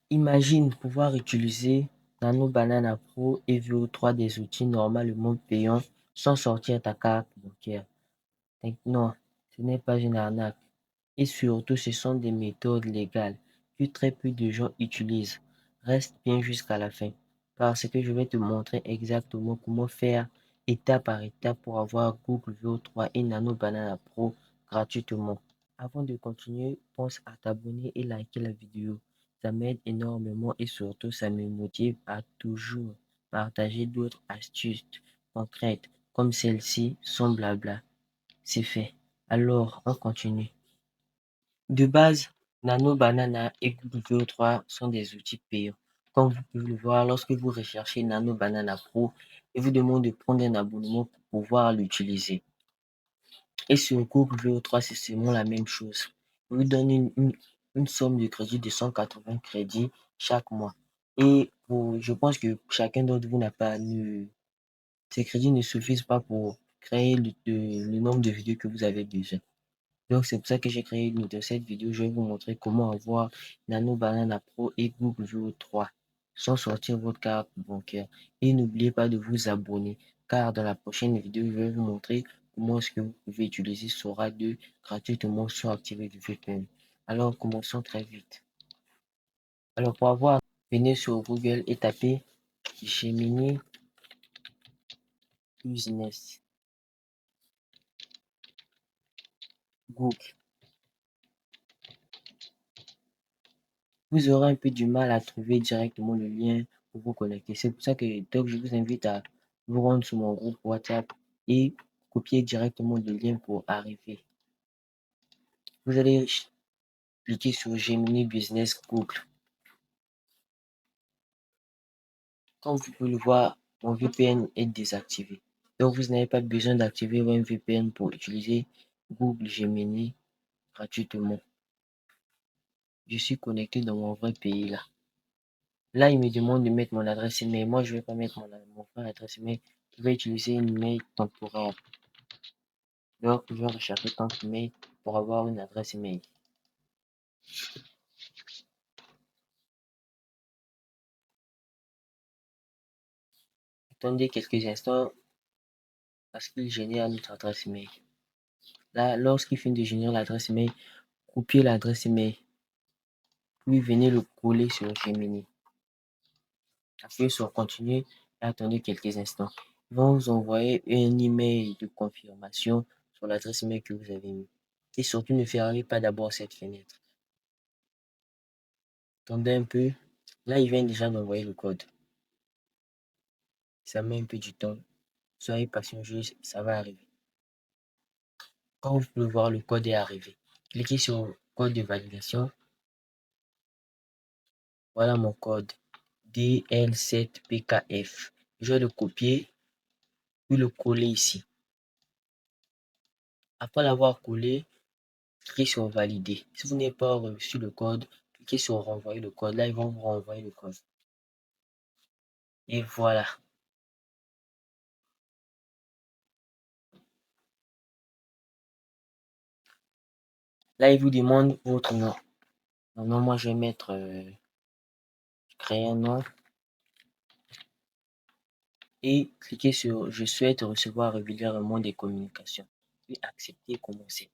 Imagine pouvoir utiliser Nano Banana Pro et VO3 des outils normalement payants sans sortir ta carte bancaire. Non, ce n'est pas une arnaque. Et surtout, ce sont des méthodes légales que très peu de gens utilisent. Reste bien jusqu'à la fin, parce que je vais te montrer exactement comment faire étape par étape pour avoir Google VO3 et Nano Banana Pro gratuitement. Avant de continuer, pense à t'abonner et liker la vidéo. Ça m'aide énormément et surtout ça me motive à toujours partager d'autres astuces concrètes comme celle-ci sans blabla. C'est fait. Alors, on continue. De base, Nano Banana et Google VO3 sont des outils payants. Comme vous pouvez le voir, lorsque vous recherchez Nano Banana Pro, il vous demande de prendre un abonnement pour pouvoir l'utiliser. Et sur Google VO3, c'est seulement la même chose. Il vous donne une somme de crédit de 180 crédits chaque mois. Et je pense que chacun d'entre vous n'a pas, ces crédits ne suffisent pas pour créer le nombre de vidéos que vous avez besoin. Donc, c'est pour ça que j'ai créé de cette vidéo. Je vais vous montrer comment avoir Nano Banana Pro et Google VO3 sans sortir votre carte bancaire. Et n'oubliez pas de vous abonner, car dans la prochaine vidéo, je vais vous montrer comment est-ce que vous pouvez utiliser Sora 2 gratuitement sans activer du VPN. Alors, commençons très vite. Alors, pour avoir, venez sur Google et tapez Gemini Business. Google. Vous aurez un peu du mal à trouver directement le lien pour vous connecter. C'est pour ça que donc, je vous invite à vous rendre sur mon groupe WhatsApp et copier directement le lien pour arriver. Vous allez cliquer sur Gemini Business Google. Comme vous pouvez le voir, mon VPN est désactivé. Donc, vous n'avez pas besoin d'activer un VPN pour utiliser Google Gemini gratuitement. Je suis connecté dans mon vrai pays là. Là, il me demande de mettre mon adresse email. Moi, je ne vais pas mettre mon vrai adresse email. Je vais utiliser une email temporaire. Donc, je vais rechercher tant email pour avoir une adresse email. Attendez quelques instants parce qu'il génère notre adresse email. Là, lorsqu'il finit de générer l'adresse email, copiez l'adresse email. Puis venez le coller sur Gemini. Appuyez sur continuer et attendez quelques instants. Ils vont vous envoyer un email de confirmation sur l'adresse email que vous avez mis. Et surtout, ne fermez pas d'abord cette fenêtre. Attendez un peu. Là, il vient déjà d'envoyer le code. Ça met un peu du temps. Soyez patient, juste, ça va arriver. Quand vous pouvez voir, le code est arrivé. Cliquez sur code de validation. Voilà mon code DL7PKF. Je vais le copier puis le coller ici. Après l'avoir collé, cliquez sur valider. Si vous n'avez pas reçu le code, cliquez sur renvoyer le code. Là, ils vont vous renvoyer le code. Et voilà. Là, il vous demande votre nom. Non, moi, je vais mettre créer un nom. Et cliquez sur je souhaite recevoir régulièrement des communications. Puis accepter et commencer.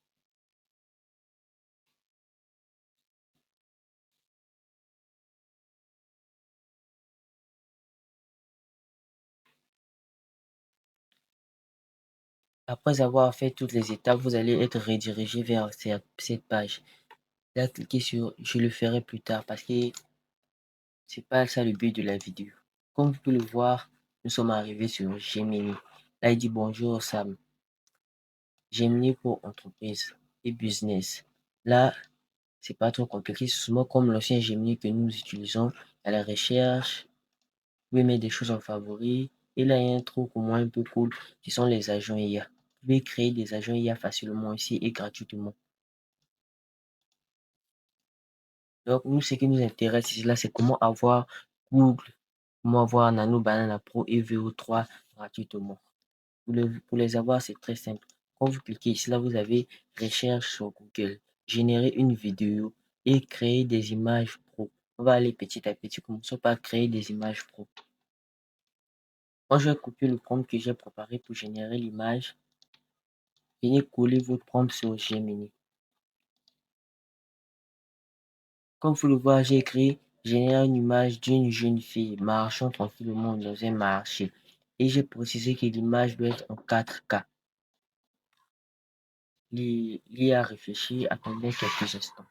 Après avoir fait toutes les étapes, vous allez être redirigé vers cette page. Là, cliquez sur je le ferai plus tard parce que c'est pas ça le but de la vidéo. Comme vous pouvez le voir, nous sommes arrivés sur Gemini. Là, il dit bonjour Sam. Gemini pour entreprise et business. Là, c'est pas trop compliqué, c'est souvent comme l'ancien Gemini que nous utilisons à la recherche. Vous pouvez mettre des choses en favori. Et là, il y a un truc au moins un peu cool qui sont les agents IA. Vous pouvez créer des agents IA facilement ici et gratuitement. Donc, nous, ce qui nous intéresse ici, là, c'est comment avoir Google, comment avoir Nano Banana Pro et VO3 gratuitement. Pour les avoir, c'est très simple. Quand vous cliquez ici, là, vous avez recherche sur Google, générer une vidéo et créer des images pro. On va aller petit à petit. Commençons par créer des images propres. Moi, je vais copier le prompt que j'ai préparé pour générer l'image. Venez coller votre prompt sur Gemini. Comme vous le voyez, j'ai écrit générer une image d'une jeune fille marchant tranquillement dans un marché. Et j'ai précisé que l'image doit être en 4K. L'IA réfléchit, attendez quelques instants.